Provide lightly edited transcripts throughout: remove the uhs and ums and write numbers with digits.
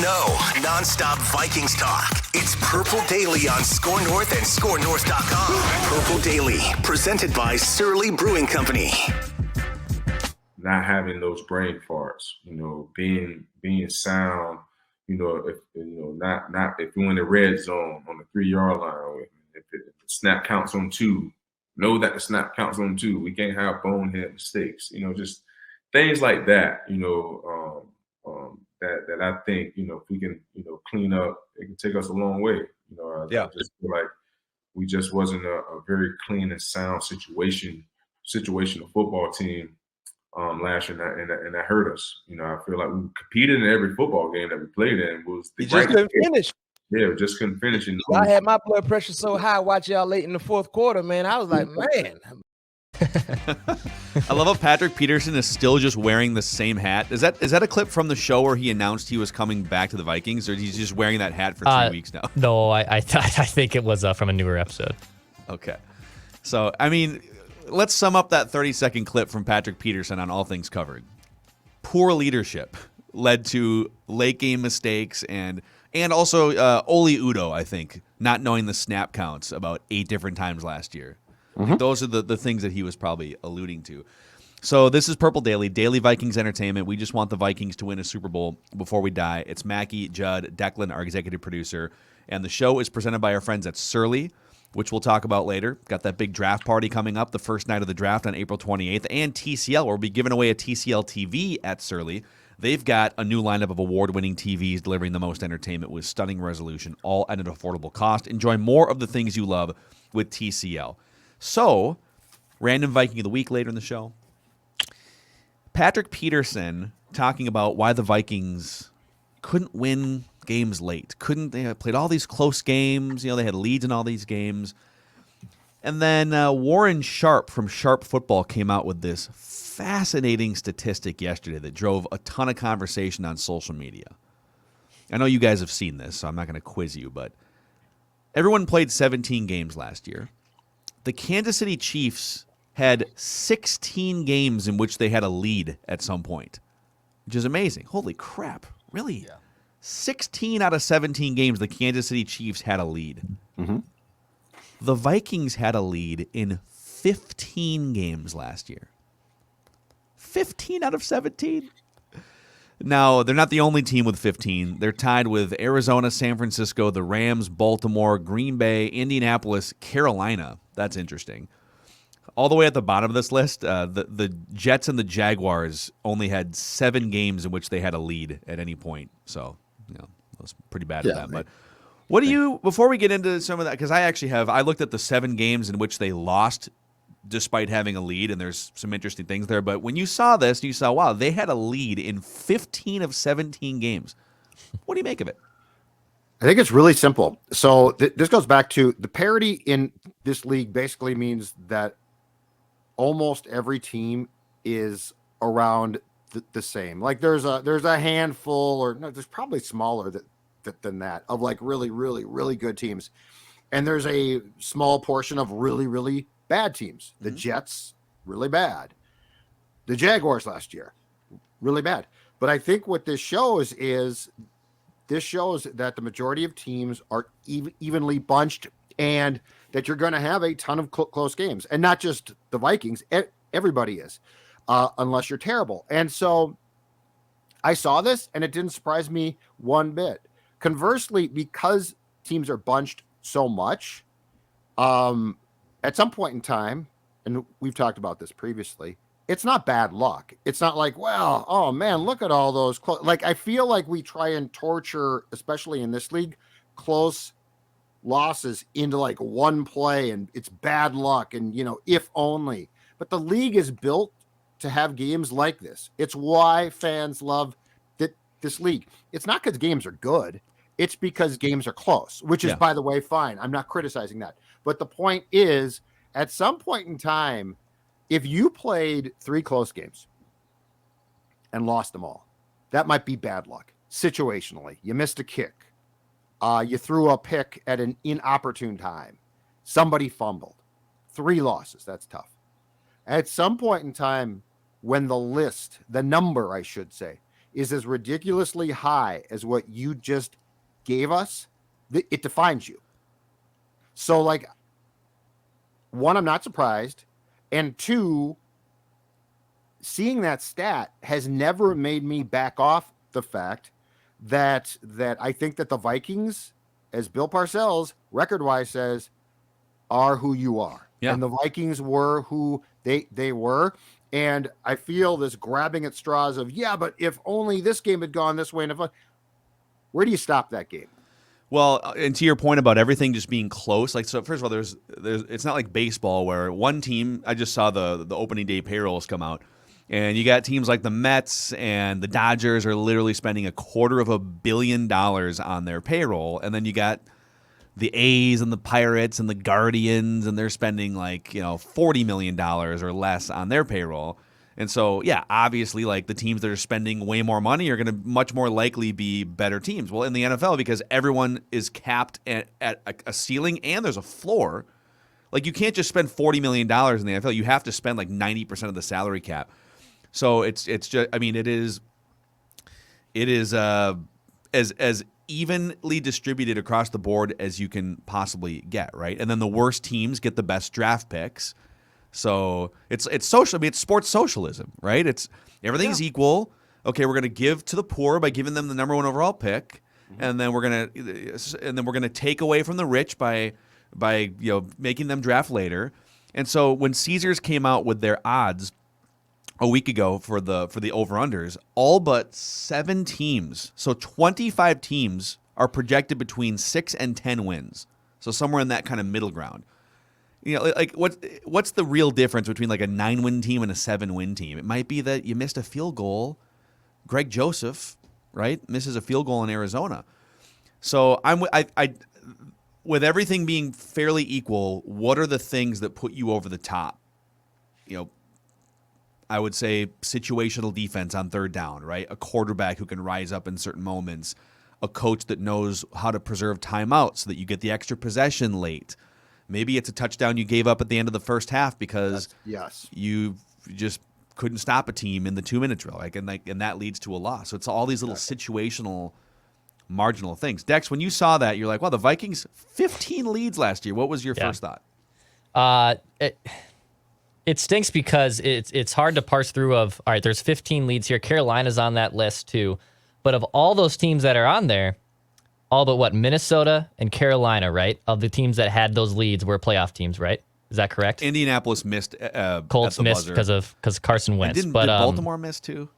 know, nonstop Vikings talk. It's Purple Daily on Score North and ScoreNorth.com. Purple Daily, presented by Surly Brewing Company. Not having those brain farts, being sound, not if you're in the red zone on the 3-yard line, if the snap counts on 2, know that the snap counts on 2. We can't have bonehead mistakes, just things like that, that I think, if we can, clean up, it can take us a long way. I just feel like we just wasn't a very clean and sound situational football team last year, and that hurt us. I feel like we competed in every football game that we played in. You just couldn't finish. Yeah, we just couldn't finish. I had my blood pressure so high watching y'all late in the fourth quarter, man. I was like, man. I love how Patrick Peterson is still just wearing the same hat. Is that a clip from the show where he announced he was coming back to the Vikings, or he's just wearing that hat for 3 weeks now? No, I think it was from a newer episode. Okay. So, I mean, let's sum up that 30-second clip from Patrick Peterson on All Things Covered. Poor leadership led to late game mistakes and also Oli Udoh, I think, not knowing the snap counts about 8 different times last year. Mm-hmm. Those are the things that he was probably alluding to. So this is Purple Daily, Daily Vikings Entertainment. We just want the Vikings to win a Super Bowl before we die. It's Mackie, Judd, Declan, our executive producer, and the show is presented by our friends at Surly, which we'll talk about later. Got that big draft party coming up the first night of the draft on April 28th, and TCL, where we'll be giving away a TCL TV at Surly. They've got a new lineup of award-winning TVs delivering the most entertainment with stunning resolution, all at an affordable cost. Enjoy more of the things you love with TCL. So, Random Viking of the Week later in the show. Patrick Peterson talking about why the Vikings couldn't win games late. They played all these close games. They had leads in all these games. And then Warren Sharp from Sharp Football came out with this fascinating statistic yesterday that drove a ton of conversation on social media. I know you guys have seen this, so I'm not going to quiz you, but everyone played 17 games last year. The Kansas City Chiefs had 16 games in which they had a lead at some point, which is amazing. Holy crap. Really? Yeah. 16 out of 17 games, the Kansas City Chiefs had a lead. Mm-hmm. The Vikings had a lead in 15 games last year. 15 out of 17? Now, they're not the only team with 15. They're tied with Arizona, San Francisco, the Rams, Baltimore, Green Bay, Indianapolis, Carolina. That's interesting. All the way at the bottom of this list, the Jets and the Jaguars only had 7 games in which they had a lead at any point. So, that was pretty bad at that. But what do you, before we get into some of that, because I looked at the 7 games in which they lost despite having a lead, and there's some interesting things there. But when you saw this, you saw, wow, they had a lead in 15 of 17 games. What do you make of it? I think it's really simple. So this goes back to the parity in this league basically means that almost every team is around the same. Like there's a handful, or no, there's probably smaller than that of like really, really, really good teams. And there's a small portion of really, really bad teams. The Jets, really bad. The Jaguars last year, really bad. But I think what this shows is that the majority of teams are evenly bunched, and that you're going to have a ton of close games. And not just the Vikings, everybody is, unless you're terrible. And so I saw this, and it didn't surprise me one bit. Conversely, because teams are bunched so much, at some point in time, and we've talked about this previously, it's not bad luck. It's not like, well, oh man, look at all those close. Like, I feel like we try and torture, especially in this league, close losses into like one play, and it's bad luck, and if only. But the league is built to have games like this. It's why fans love this league. It's not because games are good. It's because games are close, which is, by the way, fine. I'm not criticizing that. But the point is, at some point in time, if you played 3 close games and lost them all, that might be bad luck. Situationally, you missed a kick. You threw a pick at an inopportune time. Somebody fumbled. 3 losses. That's tough. At some point in time, when the number, I should say, is as ridiculously high as what you just gave us, it defines you. So, like, one, I'm not surprised. And two, seeing that stat has never made me back off the fact that I think that the Vikings, as Bill Parcells record-wise says, are who you are. Yeah. And the Vikings were who they were. And I feel this grabbing at straws of, yeah, but if only this game had gone this way. And where do you stop that game? Well, and to your point about everything just being close, like, so first of all, there's it's not like baseball where one team, I just saw the opening day payrolls come out, and you got teams like the Mets and the Dodgers are literally spending $250 million on their payroll, and then you got the A's and the Pirates and the Guardians, and they're spending like, $40 million or less on their payroll. And so, yeah, obviously, like, the teams that are spending way more money are going to much more likely be better teams. Well, in the NFL, because everyone is capped at a ceiling and there's a floor, like, you can't just spend $40 million in the NFL. You have to spend like 90% of the salary cap. So it's just, I mean, it is as evenly distributed across the board as you can possibly get, right? And then the worst teams get the best draft picks. So it's social. I mean, it's sports socialism, right? It's everything's equal. Okay, we're going to give to the poor by giving them the number 1 overall pick, and then we're gonna take away from the rich by making them draft later. And so when Caesars came out with their odds a week ago for the over-unders, all but 7 teams, so 25 teams, are projected between 6 and 10 wins. So somewhere in that kind of middle ground. Like, what's the real difference between like a 9-win team and a 7-win team? It might be that you missed a field goal. Greg Joseph, right, misses a field goal in Arizona. So I with everything being fairly equal, what are the things that put you over the top? I would say situational defense on third down, right? A quarterback who can rise up in certain moments, a coach that knows how to preserve timeouts so that you get the extra possession late. Maybe it's a touchdown you gave up at the end of the first half because you just couldn't stop a team in the 2-minute drill, and that leads to a loss. So it's all these little situational, marginal things. Dex, when you saw that, you're like, "Wow, the Vikings 15 leads last year." What was your first thought? It stinks because it's hard to parse through. All right, there's 15 leads here. Carolina's on that list too, but of all those teams that are on there, all but Minnesota and Carolina, right? Of the teams that had those leads were playoff teams, right? Is that correct? Indianapolis missed. Colts missed because Carson Wentz. Did Baltimore miss too?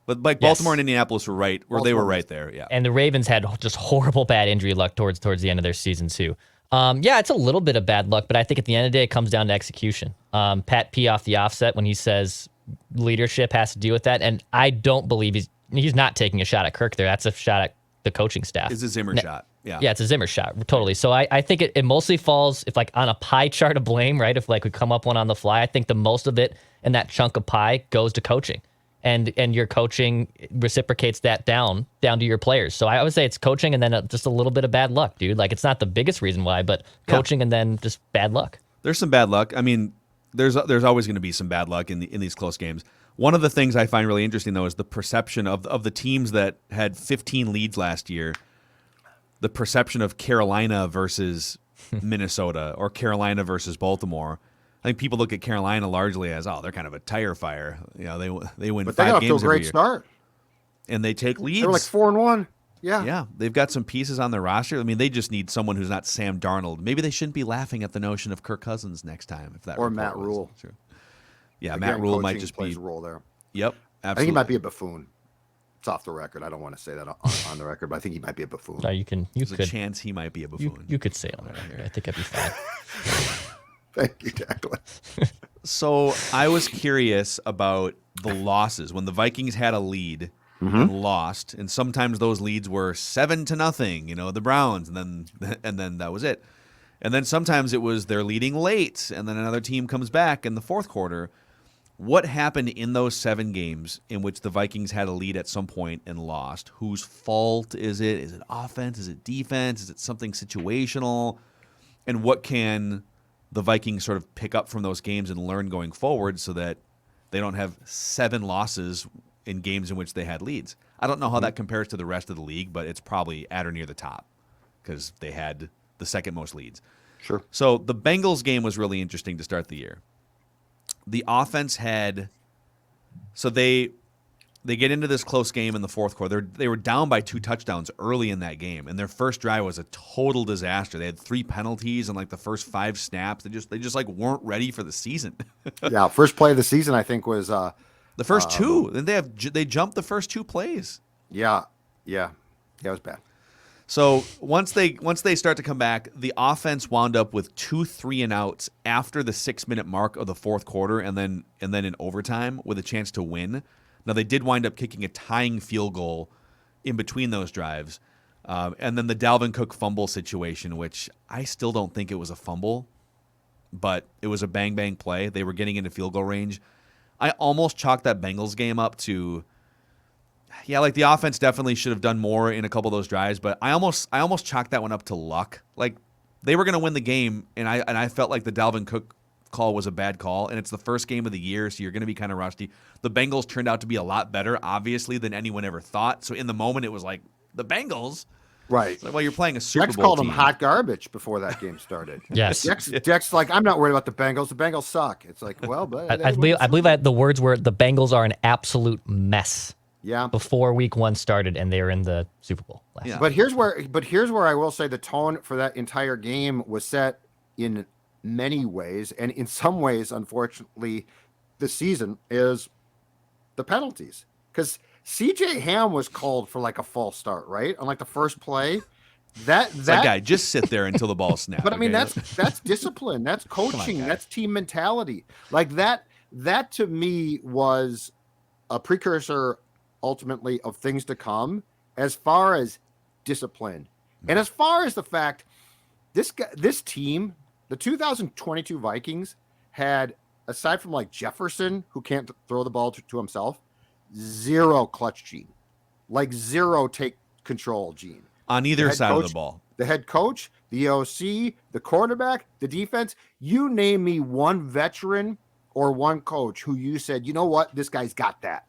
But like Baltimore and Indianapolis were right, they were right there. Yeah. And the Ravens had just horrible bad injury luck towards the end of their season too. It's a little bit of bad luck, but I think at the end of the day, it comes down to execution. Pat P off the offset when he says leadership has to do with that, and I don't believe he's not taking a shot at Kirk there. That's a shot at the coaching staff. It's a Zimmer shot. Yeah. Yeah, it's a Zimmer shot. Totally. So I think it mostly falls, if like on a pie chart of blame, right? If like we come up one on the fly, I think the most of it in that chunk of pie goes to coaching. And your coaching reciprocates that down to your players. So I would say it's coaching and then just a little bit of bad luck, dude. Like, it's not the biggest reason why, but coaching and then just bad luck. There's some bad luck. I mean, there's always going to be some bad luck in these close games. One of the things I find really interesting, though, is the perception of the teams that had 15 leads last year, the perception of Carolina versus Minnesota or Carolina versus Baltimore. I think people look at Carolina largely as, they're kind of a tire fire. They win 5 games every year. But they got off to a great start. And they take leads. They're like 4-1. Yeah. Yeah. They've got some pieces on their roster. I mean, they just need someone who's not Sam Darnold. Maybe they shouldn't be laughing at the notion of Kirk Cousins next time. If that or Matt Rule. True. Yeah, Matt Rule might just plays be a role there. Yep, absolutely. I think he might be a buffoon. It's off the record. I don't want to say that on the record, but I think he might be a buffoon. No, There's a chance he might be a buffoon. You could say it on the record. I think I'd be fine. Thank you, Declan. So I was curious about the losses when the Vikings had a lead and lost, and sometimes those leads were 7-0. The Browns, and then that was it. And then sometimes it was they're leading late, and then another team comes back in the fourth quarter. What happened in those 7 games in which the Vikings had a lead at some point and lost? Whose fault is it? Is it offense? Is it defense? Is it something situational? And what can the Vikings sort of pick up from those games and learn going forward so that they don't have 7 losses in games in which they had leads. I don't know how that compares to the rest of the league, but it's probably at or near the top because they had the second most leads. Sure. So the Bengals game was really interesting to start the year. The offense they get into this close game in the fourth quarter. They were down by 2 touchdowns early in that game, and their first drive was a total disaster. They had 3 penalties in like the first 5 snaps. They just like weren't ready for the season. Yeah, first play of the season I think was the first 2. Then they jumped the first 2 plays. Yeah, it was bad. So once they start to come back, the offense wound up with 2 3-and-outs after the 6-minute mark of the fourth quarter, and then in overtime with a chance to win. Now they did wind up kicking a tying field goal in between those drives, and then the Dalvin Cook fumble situation, which I still don't think it was a fumble, but it was a bang bang play. They were getting into field goal range. I almost chalked that Bengals game up to. Yeah, like the offense definitely should have done more in a couple of those drives, but I almost chalked that one up to luck. Like they were going to win the game, and I felt like the Dalvin Cook call was a bad call, and it's the first game of the year, so you're going to be kind of rusty. The Bengals turned out to be a lot better, obviously, than anyone ever thought. So in the moment, it was like the Bengals, right? Like, well, you're playing a Super Dex Bowl called team. them hot garbage before that game started. Yes. Dex like, I'm not worried about the Bengals. The Bengals suck. It's like, well, but I believe that the words were the Bengals are an absolute mess. Yeah. Before week 1 started and they were in the Super Bowl. Yeah. But here's where I will say the tone for that entire game was set in many ways, and in some ways, unfortunately, the season is the penalties. Because CJ Ham was called for like a false start, right? On like the first play. That guy just sit there until the ball snaps. But I mean, okay? that's discipline, that's coaching, that's team mentality. Like that to me was a precursor ultimately of things to come as far as discipline. And as far as the fact this team, the 2022 Vikings had, aside from like Jefferson, who can't throw the ball to himself, 0 clutch gene, like 0 take control gene. On either side of the ball. The head coach, the OC, the quarterback, the defense, you name me one veteran or one coach who you said, you know what, this guy's got that.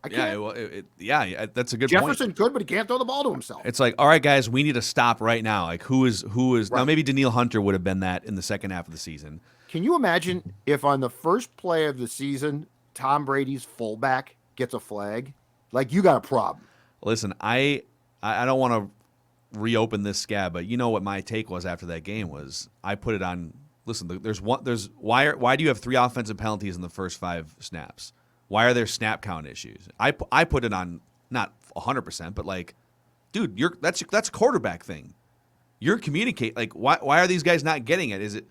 I can't. Yeah, that's a good point. Jefferson could, but he can't throw the ball to himself. It's like, all right, guys, we need to stop right now. Like, who is right. Now maybe Danielle Hunter would have been that in the second half of the season. Can you imagine if on the first play of the season, Tom Brady's fullback gets a flag? Like, you got a problem. Listen, I don't want to reopen this scab, but you know what my take was after that game was I put it on. Listen, why do you have 3 offensive penalties in the first 5 snaps? Why are there snap count issues? I put it on not 100%, but like, dude, that's a quarterback thing. You're communicate like why are these guys not getting it? Is it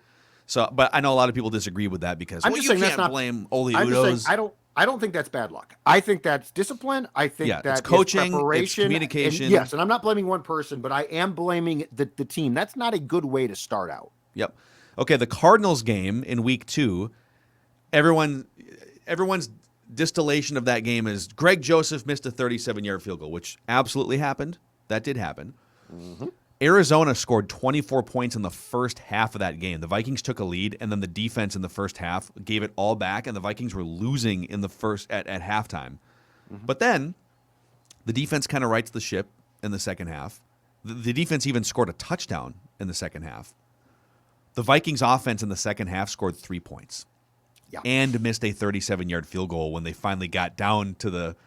so? But I know a lot of people disagree with that because you can't blame Oli Udo's. I don't think that's bad luck. I think that's discipline. I think that's coaching, preparation, it's communication. And yes, and I'm not blaming one person, but I am blaming the team. That's not a good way to start out. Yep. Okay, the Cardinals game in week 2, everyone's distillation of that game is Greg Joseph missed a 37-yard field goal, which absolutely happened. That did happen. Mm-hmm. Arizona scored 24 points in the first half of that game. The Vikings took a lead, and then the defense in the first half gave it all back, and the Vikings were losing in the first at halftime. Mm-hmm. But then the defense kind of rights the ship in the second half. The defense even scored a touchdown in the second half. The Vikings offense in the second half scored 3 points. Yeah. And missed a 37-yard field goal when they finally got down to the,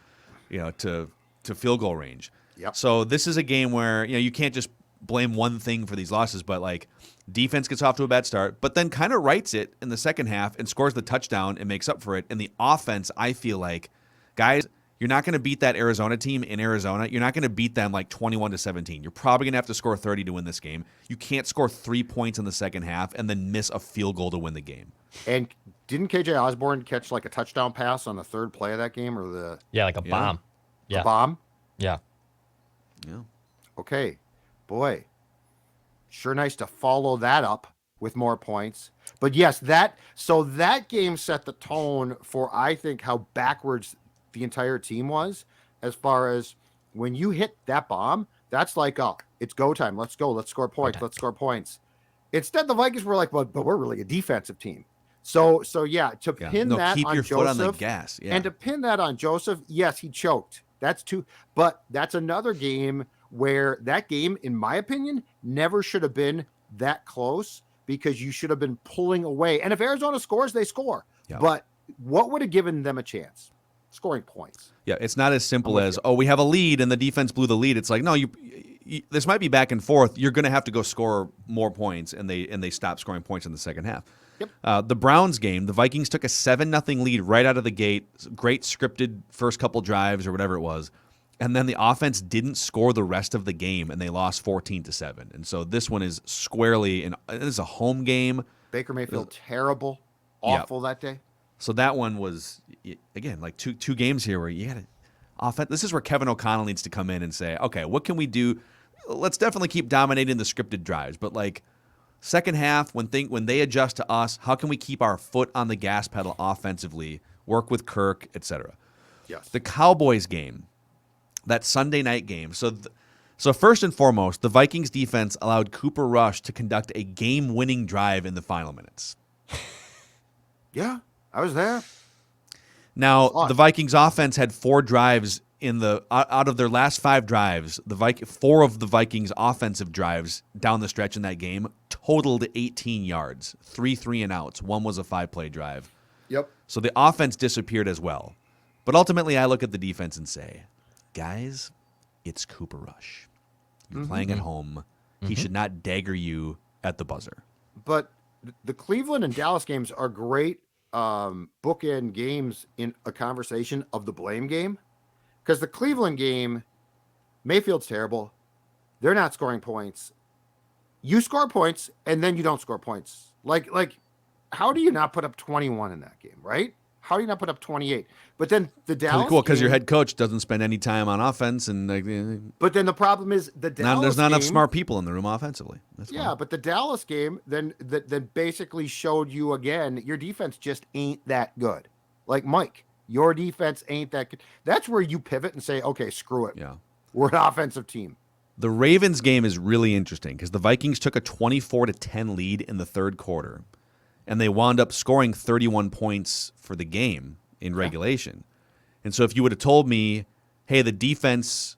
to field goal range. Yep. So this is a game where you can't just blame one thing for these losses, but like defense gets off to a bad start, but then kind of rights it in the second half and scores the touchdown and makes up for it. And the offense, I feel like, guys, you're not going to beat that Arizona team in Arizona. You're not going to beat them like 21-17. You're probably going to have to score 30 to win this game. You can't score 3 points in the second half and then miss a field goal to win the game. And didn't KJ Osborne catch like a touchdown pass on the third play of that game, or like a bomb? Yeah, a bomb. Yeah. Okay, boy, sure nice to follow that up with more points. But yes, that game set the tone for, I think, how backwards the entire team was, as far as when you hit that bomb, that's like, oh, it's go time. Let's go. Let's score points. Let's score points. Instead, the Vikings were like, but we're really a defensive team. So yeah, to pin that keep on your Joseph foot on the gas. Yeah. and to pin that on Joseph, yes, he choked. That's two, but that's another game where that game, in my opinion, never should have been that close because you should have been pulling away. And if Arizona scores, they score. Yeah. But what would have given them a chance? Scoring points. Yeah, it's not as simple as, we have a lead and the defense blew the lead. It's like, no, you this might be back and forth. You're going to have to go score more points, and they stop scoring points in the second half. Yep. The Browns game, the Vikings took a 7-0 lead right out of the gate. Great scripted first couple drives or whatever it was. And then the offense didn't score the rest of the game, and they lost 14-7. And so this one is squarely, it is a home game. Baker Mayfield, terrible, awful that day. So that one was, again, like two games here where you got to offense. This is where Kevin O'Connell needs to come in and say, okay, what can we do? Let's definitely keep dominating the scripted drives, but like second half, when they adjust to us, how can we keep our foot on the gas pedal offensively, work with Kirk, etc. Yes. The Cowboys game, that Sunday night game. So first and foremost, the Vikings defense allowed Cooper Rush to conduct a game-winning drive in the final minutes. Yeah, I was there. Now, the Vikings offense had 4 drives out of their last 5 drives. 4 of the Vikings offensive drives down the stretch in that game totaled 18 yards, 3 3-and-outs. One was a 5-play drive. Yep. So the offense disappeared as well. But ultimately, I look at the defense and say, guys, it's Cooper Rush. You're playing at home. He should not dagger you at the buzzer. But the Cleveland and Dallas games are great bookend games in a conversation of the blame game. Because the Cleveland game, Mayfield's terrible. They're not scoring points. You score points, and then you don't score points. Like, how do you not put up 21 in that game, right? How do you not put up 28? But then the Dallas because your game, head coach doesn't spend any time on offense, and but then the problem is the Dallas there's not enough game, smart people in the room offensively. That's fine. but the Dallas game then basically showed you again your defense just ain't that good. Like Mike, your defense ain't that good. That's where you pivot and say, okay, screw it. Yeah, we're an offensive team. The Ravens game is really interesting because the Vikings took a 24-10 lead in the third quarter, and they wound up scoring 31 points for the game in regulation. And so if you would have told me, hey, the defense,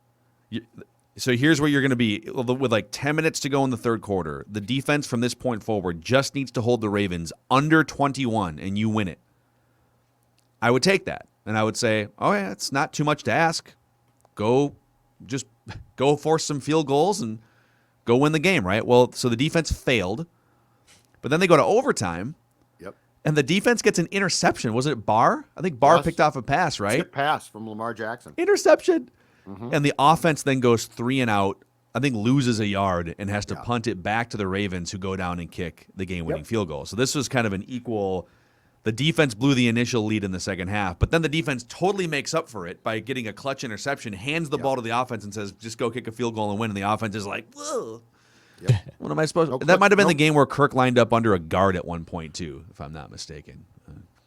so here's where you're going to be with like 10 minutes to go in the third quarter. The defense from this point forward just needs to hold the Ravens under 21 and you win it. I would take that. And I would say, oh yeah, it's not too much to ask. Just go force some field goals and go win the game, right? Well, so the defense failed, but then they go to overtime. Yep. And the defense gets an interception. Was it Barr? I think Barr picked off a pass, right? Tip pass from Lamar Jackson. Interception. And the offense then goes 3-and-out, I think loses a yard and has to punt it back to the Ravens, who go down and kick the game-winning field goal. So this was kind of an equal. The defense blew the initial lead in the second half, but then the defense totally makes up for it by getting a clutch interception, hands the ball to the offense and says, just go kick a field goal and win. And the offense is like, whoa. What am I supposed to? That might have been the game where Kirk lined up under a guard at one point too, if I'm not mistaken.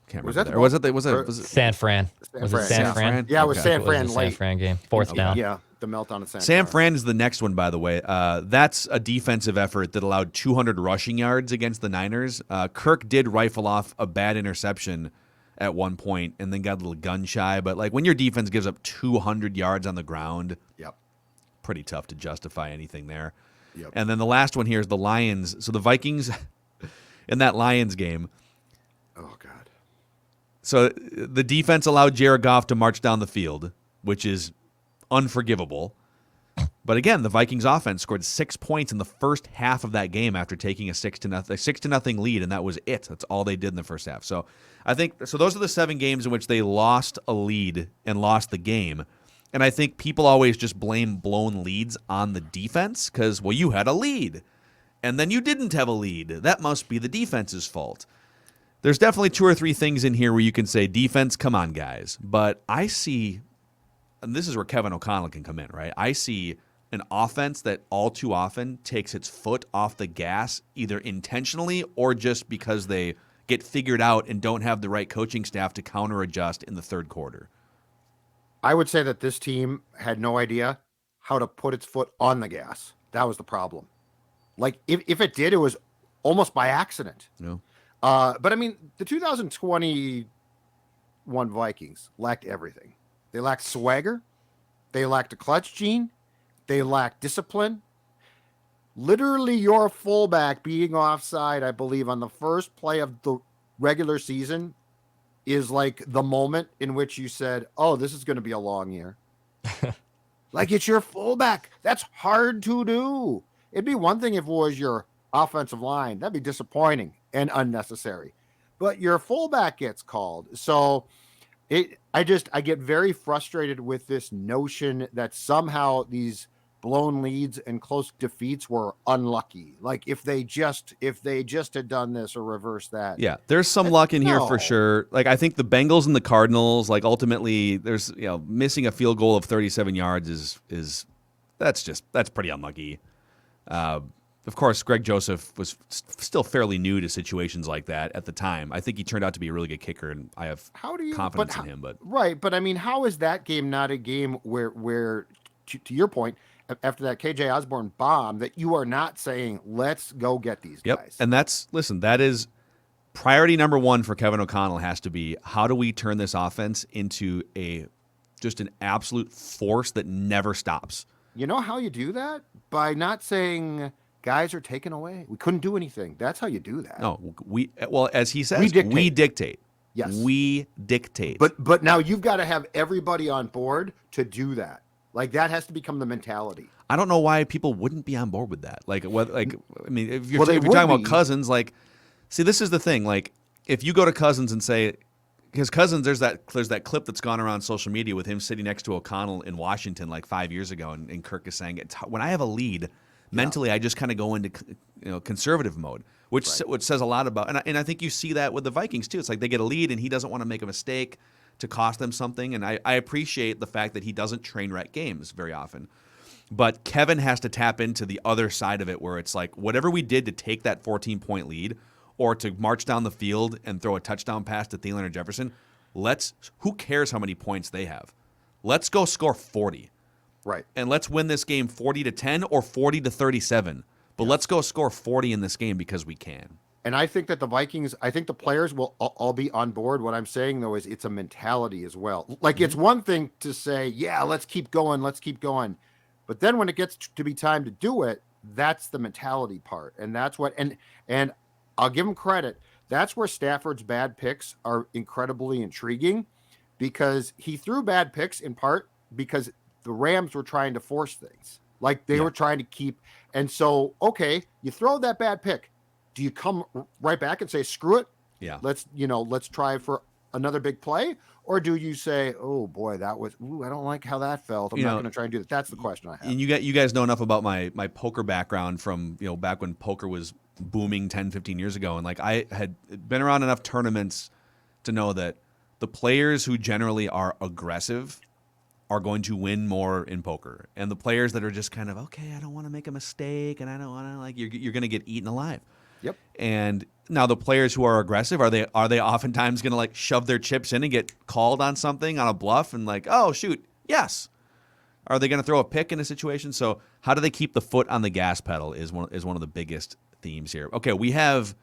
Can't remember. Was it San Fran? Was it San Fran? Yeah, it was San Fran late. San Fran game, fourth down. Yeah, the meltdown of San Fran is the next one, by the way. That's a defensive effort that allowed 200 rushing yards against the Niners. Kirk did rifle off a bad interception at one point and then got a little gun shy. But like when your defense gives up 200 yards on the ground, pretty tough to justify anything there. Yep. And then the last one here is the Lions. So the Vikings in that Lions game. Oh, God. So the defense allowed Jared Goff to march down the field, which is unforgivable. But again, the Vikings offense scored 6 points in the first half of that game after taking a 6-0 lead, and that was it. That's all they did in the first half. So I think those are the 7 games in which they lost a lead and lost the game. And I think people always just blame blown leads on the defense because, well, you had a lead, and then you didn't have a lead. That must be the defense's fault. There's definitely 2 or 3 things in here where you can say, defense, come on, guys. But I see, and this is where Kevin O'Connell can come in, right? I see an offense that all too often takes its foot off the gas, either intentionally or just because they get figured out and don't have the right coaching staff to counter-adjust in the third quarter. I would say that this team had no idea how to put its foot on the gas. That was the problem. Like, if it did, it was almost by accident. No. But I mean, the 2021 Vikings lacked everything. They lacked swagger. They lacked a clutch gene. They lacked discipline. Literally, your fullback being offside, I believe, on the first play of the regular season is like the moment in which you said, oh, this is going to be a long year. Like, it's your fullback. That's hard to do. It'd be one thing if it was your offensive line. That'd be disappointing and unnecessary. But your fullback gets called. So I get very frustrated with this notion that somehow these blown leads and close defeats were unlucky. Like if they just had done this or reversed that. Yeah, there's some luck in here for sure. Like I think the Bengals and the Cardinals, like ultimately there's, missing a field goal of 37 yards is that's pretty unlucky. Of course, Greg Joseph was still fairly new to situations like that at the time. I think he turned out to be a really good kicker, and I have confidence in him. But right, but I mean, how is that game not a game where to your point, after that KJ Osborne bomb, that you are not saying, let's go get these guys? And that is priority number one for Kevin O'Connell has to be, how do we turn this offense into just an absolute force that never stops? You know how you do that? By not saying guys are taken away. We couldn't do anything. That's how you do that. No, as he says, we dictate. Yes. We dictate. But now you've got to have everybody on board to do that. Like that has to become the mentality. I don't know why people wouldn't be on board with that. If you're talking about Cousins, see, this is the thing. Like, if you go to Cousins and say, because Cousins, there's that clip that's gone around social media with him sitting next to O'Connell in Washington like 5 years ago, and Kirk is saying, when I have a lead, mentally I just kind of go into conservative mode, which says a lot about. And I think you see that with the Vikings too. It's like they get a lead and he doesn't want to make a mistake to cost them something. And I appreciate the fact that he doesn't train wreck games very often. But Kevin has to tap into the other side of it where it's like, whatever we did to take that 14-point lead or to march down the field and throw a touchdown pass to Thielen or Jefferson, who cares how many points they have? Let's go score 40. Right. And let's win this game 40-10 or 40-37. But let's go score 40 in this game because we can. And I think that the players will all be on board. What I'm saying, though, is it's a mentality as well. Like, it's one thing to say, yeah, let's keep going. But then when it gets to be time to do it, that's the mentality part. And that's what, and I'll give him credit. That's where Stafford's bad picks are incredibly intriguing, because he threw bad picks in part because the Rams were trying to force things. Like they were trying to keep. And so, okay, you throw that bad pick. Do you come right back and say, screw it? Yeah. Let's try for another big play. Or do you say, oh boy, I don't like how that felt. I'm not going to try and do that. That's the question I have. And you guys know enough about my poker background from, back when poker was booming 10, 15 years ago. And like I had been around enough tournaments to know that the players who generally are aggressive are going to win more in poker. And the players that are just kind of, okay, I don't want to make a mistake and I don't want to, you're going to get eaten alive. Yep. And now the players who are aggressive, are they oftentimes going to shove their chips in and get called on something on a bluff and oh shoot, yes. Are they going to throw a pick in a situation? So how do they keep the foot on the gas pedal is one of the biggest themes here. Okay, we have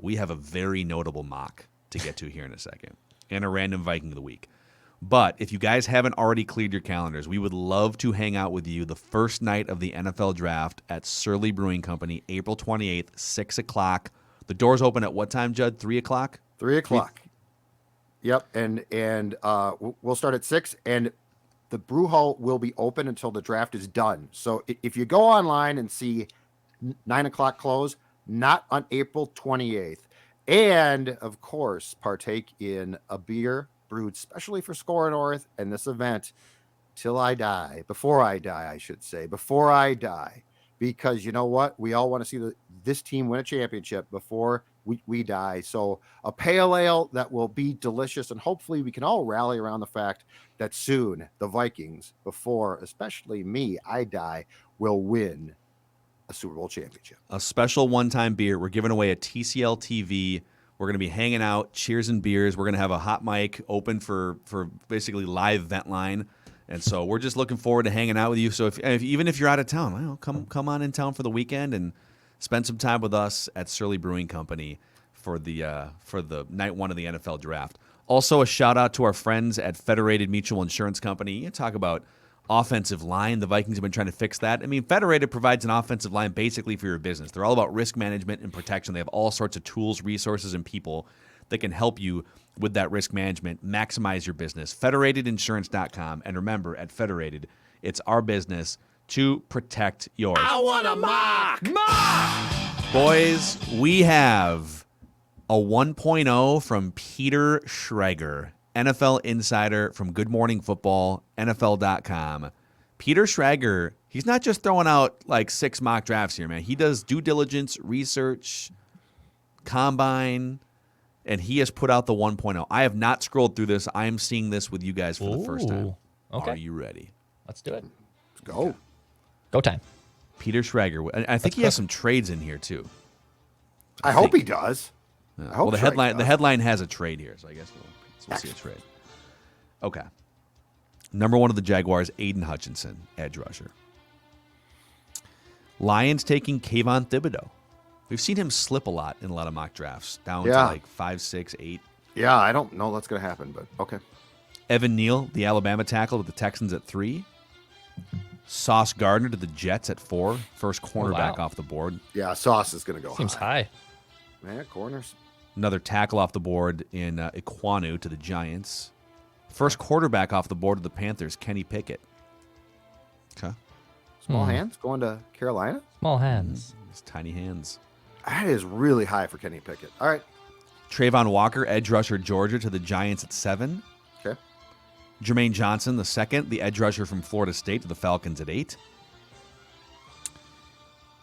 a very notable mock to get to here in a second and a random Viking of the week. But if you guys haven't already cleared your calendars, we would love to hang out with you the first night of the NFL draft at Surly Brewing Company, April 28th, 6 o'clock. The doors open at what time, Judd? 3 o'clock? 3 o'clock. Yep. And we'll start at 6, and the brew hall will be open until the draft is done. So if you go online and see 9 o'clock close, not on April 28th. And of course, partake in a beer brewed specially for Score North and this event before I die, because you know what? We all want to see this team win a championship before we die. So a pale ale that will be delicious, and hopefully we can all rally around the fact that soon the Vikings, before especially I die, will win a Super Bowl championship. A special one-time beer. We're giving away a TCL TV. We're going to be hanging out, cheers and beers. We're going to have a hot mic open for basically live vent line. And so we're just looking forward to hanging out with you. So even if you're out of town, come on in town for the weekend and spend some time with us at Surly Brewing Company for the night one of the NFL draft. Also, a shout out to our friends at Federated Mutual Insurance Company. You talk about offensive line. The Vikings have been trying to fix that. I mean, Federated provides an offensive line basically for your business. They're all about risk management and protection. They have all sorts of tools, resources, and people that can help you with that risk management, maximize your business. Federatedinsurance.com. And remember, at Federated, it's our business to protect yours. I want a mock! Boys, we have a 1.0 from Peter Schrager, NFL insider from Good Morning Football, NFL.com. Peter Schrager, he's not just throwing out like 6 mock drafts here, man. He does due diligence, research, combine, and he has put out the 1.0. I have not scrolled through this. I am seeing this with you guys for the first time. Okay. Are you ready? Let's do it. Let's go. Go time. Peter Schrager. I think he has some trades in here too. I hope he does. Yeah. I hope Well, Schrager the does. headline has a trade here, so I guess we'll see a trade. Okay. Number 1 of the Jaguars, Aiden Hutchinson, edge rusher. Lions taking Kayvon Thibodeau. We've seen him slip a lot in a lot of mock drafts, down to like 5, 6, 8. Yeah, I don't know that's going to happen, but okay. Evan Neal, the Alabama tackle, to the Texans at 3. Sauce Gardner to the Jets at 4. First cornerback off the board. Yeah, Sauce is going to go Seems high. Man, corners. Another tackle off the board in Iquanu to the Giants. First quarterback off the board to the Panthers, Kenny Pickett. Okay. Small hands going to Carolina? Small hands. His tiny hands. That is really high for Kenny Pickett. All right. Trayvon Walker, edge rusher, Georgia, to the Giants at 7. Okay. Jermaine Johnson, the second, the edge rusher from Florida State, to the Falcons at 8.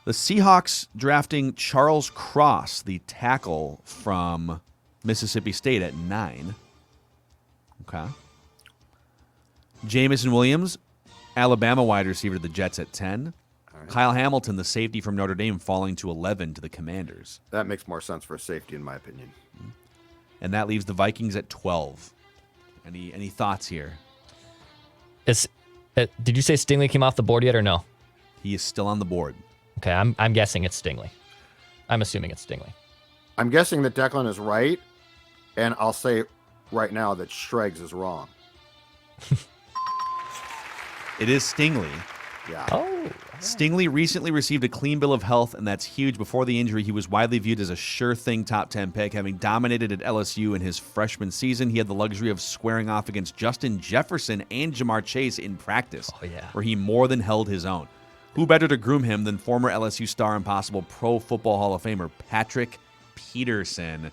The Seahawks drafting Charles Cross, the tackle from Mississippi State, at 9. Okay. Jamison Williams, Alabama wide receiver to the Jets at 10. All right. Kyle Hamilton, the safety from Notre Dame, falling to 11 to the Commanders. That makes more sense for safety, in my opinion. And that leaves the Vikings at 12. Any thoughts here? Did you say Stingley came off the board yet or no? He is still on the board. Okay, I'm guessing it's Stingley. I'm assuming it's Stingley. I'm guessing that Declan is right, and I'll say right now that Schrags is wrong. It is Stingley. Yeah. Oh. Stingley recently received a clean bill of health, and that's huge. Before the injury, he was widely viewed as a sure thing top 10 pick, having dominated at LSU in his freshman season. He had the luxury of squaring off against Justin Jefferson and Jamar Chase in practice, where he more than held his own. Who better to groom him than former LSU star and possible Pro Football Hall of Famer Patrick Peterson?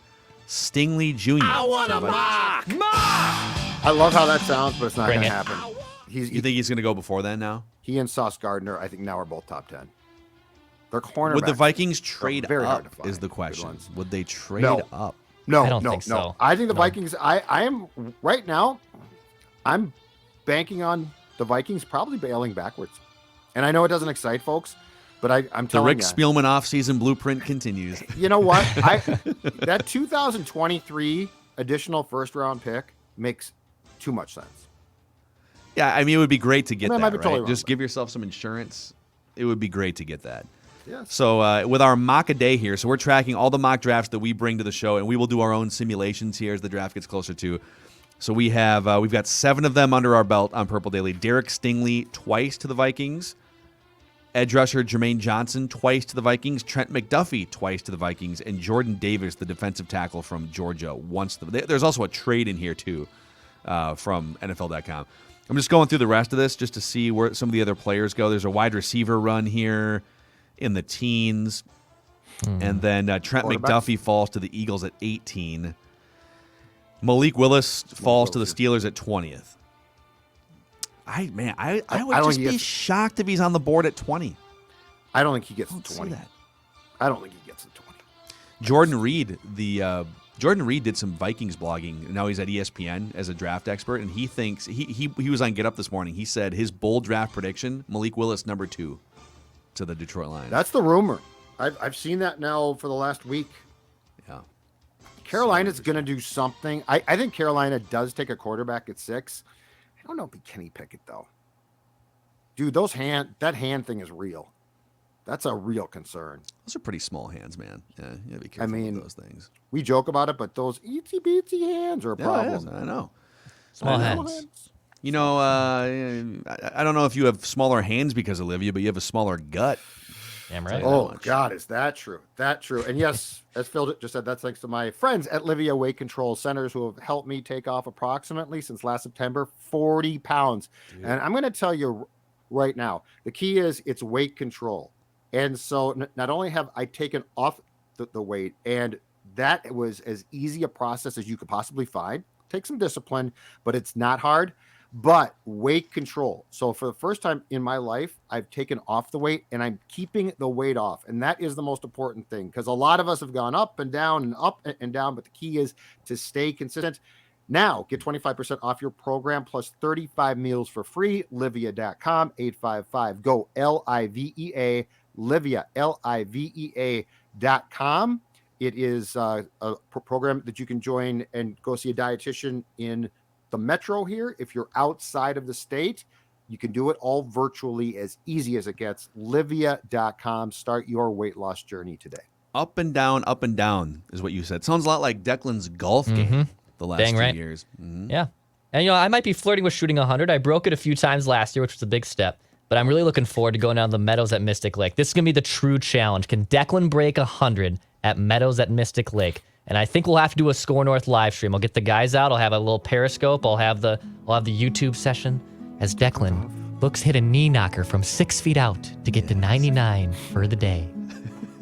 Stingley Jr. I want a mock! I love how that sounds, but it's not Bring going to it. happen. You think he's going to go before then now? He and Sauce Gardner, I think now are both top 10. They're cornerbacks. Would the Vikings trade very hard up to find is the good question. ones. Would they trade No. up? No, I don't no, think no. so. I think the No. Vikings, I am, right now, I'm banking on the Vikings probably bailing backwards. And I know it doesn't excite folks, but I'm The telling Rick you. Spielman offseason blueprint continues. You know what? That 2023 additional first-round pick makes too much sense. Yeah, I mean, it would be great to get I that, might be right? totally wrong, Just but- give yourself some insurance. It would be great to get that. Yes. So with our mock a day here, so we're tracking all the mock drafts that we bring to the show, and we will do our own simulations here as the draft gets closer to. So we've got 7 of them under our belt on Purple Daily. Derek Stingley twice to the Vikings. Edge rusher Jermaine Johnson twice to the Vikings. Trent McDuffie twice to the Vikings. And Jordan Davis, the defensive tackle from Georgia, once. There's also a trade in here, too, from NFL.com. I'm just going through the rest of this just to see where some of the other players go. There's a wide receiver run here in the teens. And then Trent McDuffie falls to the Eagles at 18. Malik Willis falls to the Steelers at 20th. I would I don't just think he be gets- shocked if he's on the board at 20. I don't think he gets I to don't see 20. that. I don't think he gets to 20. Jordan Reed, Jordan Reed did some Vikings blogging. Now he's at ESPN as a draft expert, and he thinks he was on Get Up this morning. He said his bold draft prediction: Malik Willis number 2 to the Detroit Lions. That's the rumor. I've seen that now for the last week. Yeah. Carolina's going to do something. I think Carolina does take a quarterback at 6. I don't know if he Kenny Pickett though. Dude, that hand thing is real. That's a real concern. Those are pretty small hands, man. Yeah, you gotta be careful with those things. We joke about it, but those itsy bitsy hands are a problem. Yeah, I know. Small hands. You know, I don't know if you have smaller hands because of Olivia, but you have a smaller gut. Damn right. Oh, God, is that true? That true. And yes, as Phil just said, that's thanks to my friends at Livia Weight Control Centers who have helped me take off approximately since last September 40 pounds. Dude. And I'm going to tell you right now, the key is it's weight control. And so not only have I taken off the weight, and that was as easy a process as you could possibly find. Take some discipline, but it's not hard. But weight control. So for the first time in my life, I've taken off the weight and I'm keeping the weight off. And that is the most important thing, because a lot of us have gone up and down and up and down. But the key is to stay consistent. Now get 25% off your program plus 35 meals for free. Livia.com, 855 go LIVEA, Livia, LIVEA.com. It is a program that you can join and go see a dietitian in the metro here. If you're outside of the state, you can do it all virtually, as easy as it gets. Livia.com. Start your weight loss journey today. Up and down is what you said. Sounds a lot like Declan's golf game the last 2 years. Mm-hmm. Yeah. And, you know, I might be flirting with shooting 100. I broke it a few times last year, which was a big step. But I'm really looking forward to going down the Meadows at Mystic Lake. This is going to be the true challenge. Can Declan break 100 at Meadows at Mystic Lake? And I think we'll have to do a Score North live stream. I'll get the guys out. I'll have a little Periscope. I'll have the YouTube session as Declan looks hit a knee knocker from 6 feet out to get to 99 for the day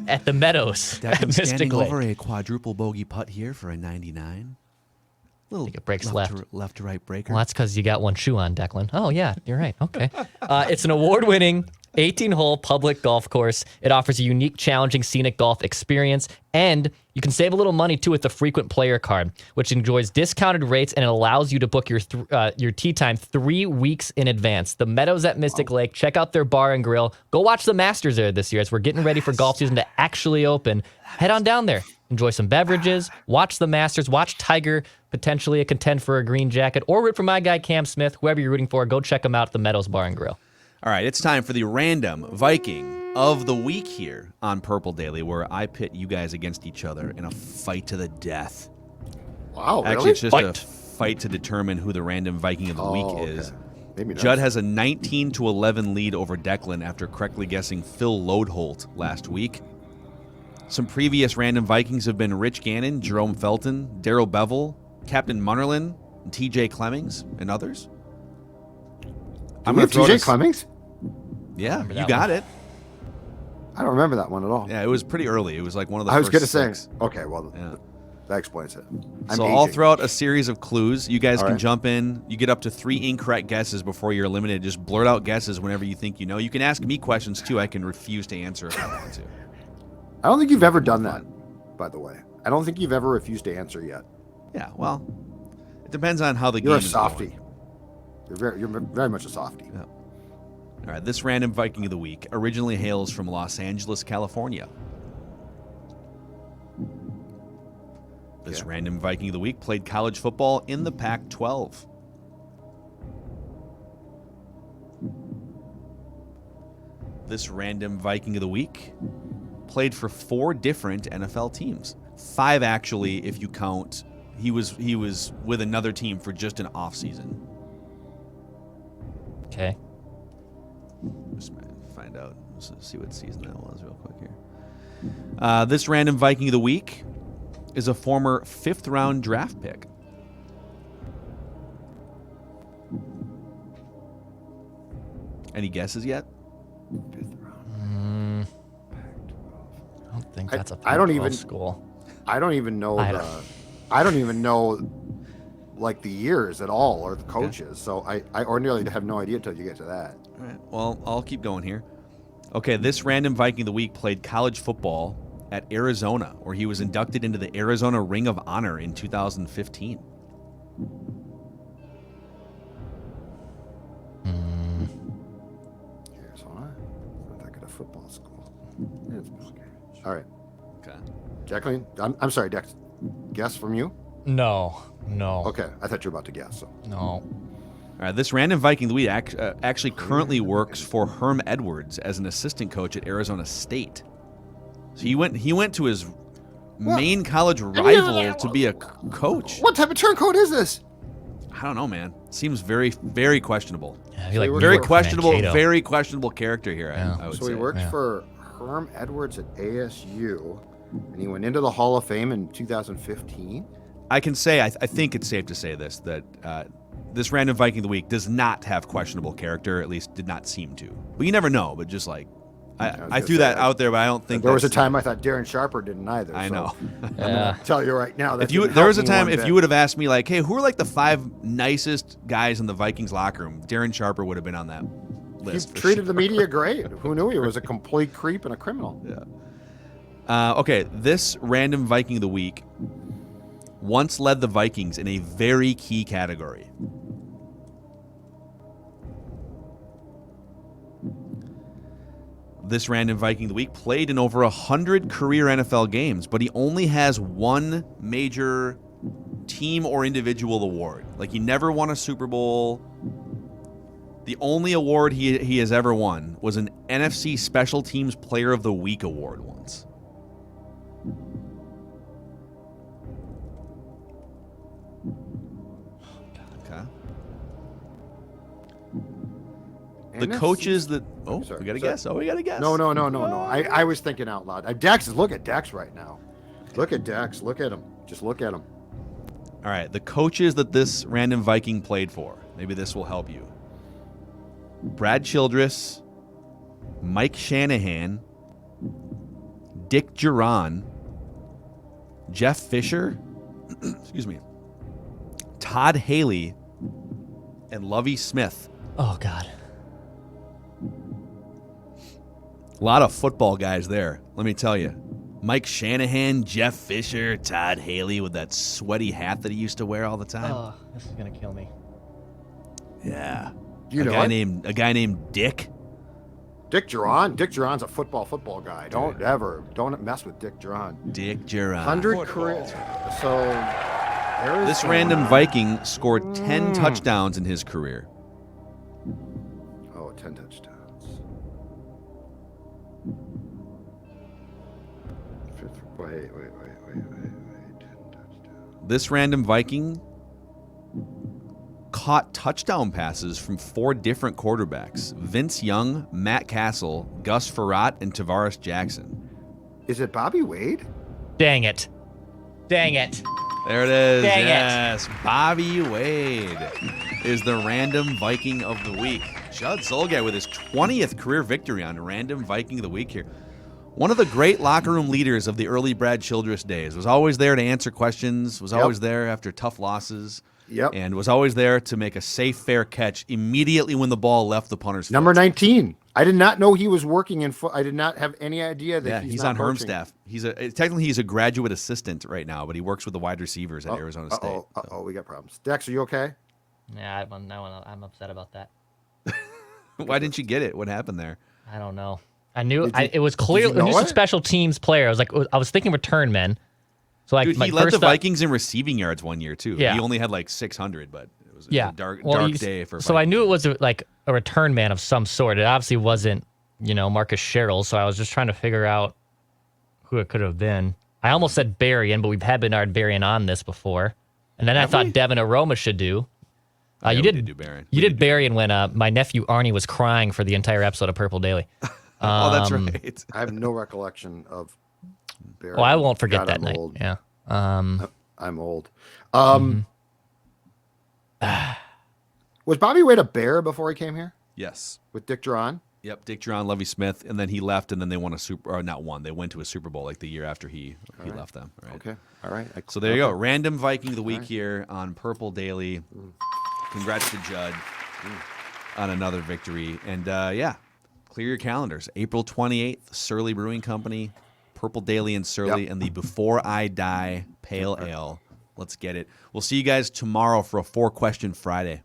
at the Meadows at Mystic standing Lake. Over a quadruple bogey putt here for a 99. I think it breaks left. Left to right breaker. Well, that's because you got one shoe on, Declan. Oh, yeah, you're right. Okay. It's an award-winning 18-hole public golf course. It offers a unique, challenging, scenic golf experience, and you can save a little money, too, with the frequent player card, which enjoys discounted rates, and it allows you to book your tee time 3 weeks in advance. The Meadows at Mystic Lake. Check out their bar and grill. Go watch the Masters there this year as we're getting ready for golf season to actually open. Head on down there. Enjoy some beverages. Watch the Masters. Watch Tiger, potentially a contend for a green jacket, or root for my guy Cam Smith. Whoever you're rooting for, go check him out at the Meadows Bar and Grill. All right, it's time for the Random Viking of the Week here on Purple Daily, where I pit you guys against each other in a fight to the death. Wow, really? Actually, it's just a fight to determine who the Random Viking of the Week is. Maybe Judd has a 19-11 lead over Declan after correctly guessing Phil Lodeholt last week. Some previous Random Vikings have been Rich Gannon, Jerome Felton, Darrell Bevel, Captain Munnerlin, and TJ Clemmings, and others. I'm going to TJ Clemmings? Yeah, you got it. I don't remember that one at all. Yeah, it was pretty early. It was like one of the first I was going to say, okay, well, that explains it. I'll throw out a series of clues. You guys can jump in. You get up to 3 incorrect guesses before you're eliminated. Just blurt out guesses whenever you think you know. You can ask me questions, too. I can refuse to answer if I want to. I don't think you've ever done that, by the way. I don't think you've ever refused to answer yet. Yeah, well, it depends on how the game is going. You're a softie. You're very much a softie. Yeah. All right, this Random Viking of the Week originally hails from Los Angeles, California. This Random Viking of the Week played college football in the Pac-12. This Random Viking of the Week played for 4 different NFL teams. 5 actually, if you count. He was with another team for just an off season. Okay. Just find out. Let's see what season that was real quick here. This Random Viking of the Week is a former 5th round draft pick. Any guesses yet? 5th round. I don't think that's a Pac-12 school. I don't even know I don't even know like the years at all or the coaches. So I ordinarily have no idea until you get to that. All right. Well, I'll keep going here. Okay, this Random Viking of the Week played college football at Arizona, where he was inducted into the Arizona Ring of Honor in 2015. Arizona? Not that good a football school. Okay. All right. Okay. Jacqueline, I'm sorry, Dex. Guess from you? No. Okay, I thought you were about to guess. So. No. This Random Viking of the Week actually currently works for Herm Edwards as an assistant coach at Arizona State. So he went to his main college rival to be a coach. What type of turncoat is this? I don't know, man. Seems very, very questionable. Yeah, I feel like Very Mark questionable, Mankato. very questionable character here. Yeah. I would So say. he worked for Herm Edwards at ASU, and he went into the Hall of Fame in 2015. I can say, I think it's safe to say this, that this Random Viking of the Week does not have questionable character, at least did not seem to. But you never know, but just like, I threw that out there, but I don't think there was a time I thought Darren Sharper didn't either. I know. I'm gonna tell you right now. That There was a time if you would have asked me like, hey, who are like the 5 nicest guys in the Vikings locker room? Darren Sharper would have been on that list. He treated the media great. Who knew he was a complete creep and a criminal? Yeah. Okay, this Random Viking of the Week once led the Vikings in a very key category. This Random Viking of the Week played in over 100 career NFL games, but he only has one major team or individual award. Like, he never won a Super Bowl. The only award he has ever won was an NFC Special Teams Player of the Week award once. Okay. The coaches that... Oh, sorry, we got to sorry. guess. Oh, we got to guess. No. I was thinking out loud. Dex, look at Dex right now. Look at Dex. Look at him. Just look at him. All right, the coaches that this Random Viking played for. Maybe this will help you. Brad Childress, Mike Shanahan, Dick Duran, Jeff Fisher, excuse me, Todd Haley, and Lovie Smith. Oh, God. A lot of football guys there, let me tell you. Mike Shanahan, Jeff Fisher, Todd Haley with that sweaty hat that he used to wear all the time. Oh, this is going to kill me. Yeah. You a know guy it? named Dick. Dick Duran. Dick Duran's a football guy. Don't mess with Dick Duran. Dick Duran. 100 careers. So This Random Viking scored 10 touchdowns in his career. Oh, 10 touchdowns. Wait. 10 touchdowns. This Random Viking caught touchdown passes from 4 different quarterbacks: Vince Young, Matt Castle, Gus Frerotte, and Tavares Jackson. Is it Bobby Wade? Dang it. There There it is. Dang it. Yes. Bobby Wade is the Random Viking of the Week. Judd Zulgad with his 20th career victory on Random Viking of the Week here. One of the great locker room leaders of the early Brad Childress days. Was always there to answer questions, was always there after tough losses. Yep. And was always there to make a safe, fair catch immediately when the ball left the punter's Number foot. 19. I did not know he was working in I did not have any idea that He's not on Herm's coaching. staff. Technically he's a graduate assistant right now, but he works with the wide receivers at Arizona State. We got problems. Dex, are you okay? Yeah, I'm upset about that. Why didn't you get it? What happened there? I don't know. I knew Did you- it was clear. did you know When you said it? special teams player, I was thinking return men. So like Dude, my he led first the thought- Vikings in receiving yards one year too. Yeah. He only had like 600, but it was Yeah, a dark Well, day for. So I Vikings. knew it was like a return man of some sort. It obviously wasn't, Marcus Sherrill. So I was just trying to figure out who it could have been. I almost said Berrien, but we've had Bernard Berrien on this before. And then I thought Devin Aroma should do. Yeah, You we did do Barron. You did Berrien when my nephew Arnie was crying for the entire episode of Purple Daily. Oh, that's right. I have no recollection of Barry. Well, I won't forget God, that I'm night. old. Yeah. I'm old. Was Bobby Wade a Bear before he came here Yes. with Dick Duran? Yep. Dick Duran, Lovie Smith, and then he left, and then they won a Super. Or not one. They went to a Super Bowl like the year after he left them. Right. Okay. All right. So there you go. Random Viking of the Week here on Purple Daily. Congrats to Judd on another victory. And clear your calendars. April 28th, Surly Brewing Company, Purple Daily and Surly, and the Before I Die Pale Ale. Let's get it. We'll see you guys tomorrow for a 4-question Friday.